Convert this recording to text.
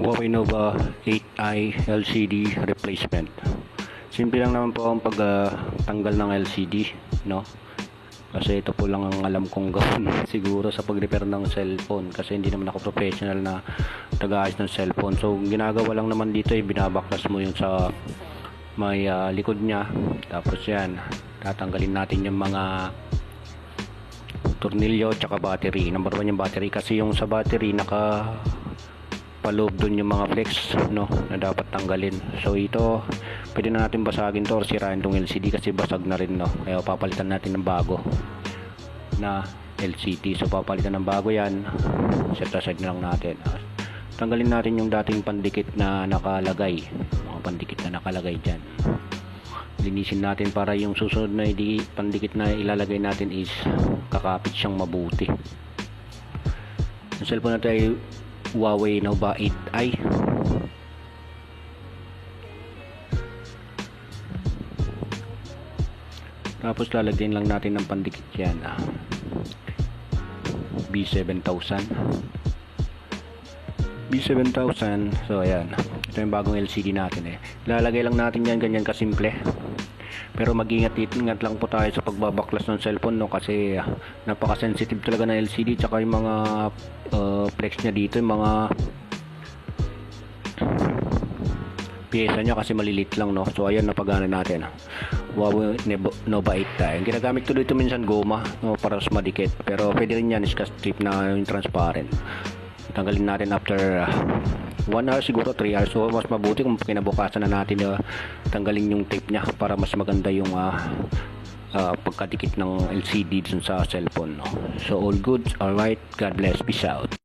Huawei Nova 8i LCD replacement. Simple lang naman po ang pagtanggal ng LCD, no? Kasi ito po lang ang alam kong gawin siguro sa pag-repair ng cellphone, kasi hindi naman ako professional na taga-ayos ng cellphone. So ginagawa lang naman dito ay binabaklas mo yung sa may likod niya, tapos yan tatanggalin natin yung mga tornilyo tsaka battery. Number 1 yung battery, kasi yung sa battery naka paloob dun yung mga flex, no, na dapat tanggalin. So ito pwede na natin basagin to or sirain tong LCD kasi basag na rin, no. Kaya papalitan natin ng bago na LCD. So papalitan ng bago yan, set aside na lang natin. Tanggalin natin yung dating pandikit na nakalagay, mga pandikit na nakalagay dyan. Linisin natin para yung susunod na pandikit na ilalagay natin is kakapit siyang mabuti. Yung cellphone natin ay Huawei Nova 8i. Tapos lalagyan lang natin ng pandikit yan, B7000. So ayan, ito yung bagong LCD natin. Lalagay lang natin yan, ganyan kasimple. Pero mag-ingat lang po tayo sa pagbabaklas ng cellphone, no, kasi napaka-sensitive talaga ng LCD, tsaka yung mga flex niya dito, yung mga pyesa niya kasi malilit lang, no. So ayan, napagana natin. Huawei Nova 8 tayo. Ginagamit ko dito minsan goma, no, para mas madikit, pero pwede rin yan scotch tape na yung transparent. Tanggalin natin after 1 hour, siguro 3 hours. So mas mabuti kung kinabukasan na natin tanggalin yung tape niya para mas maganda yung pagkadikit ng LCD dun sa cellphone, no? So all good, alright, God bless, peace out.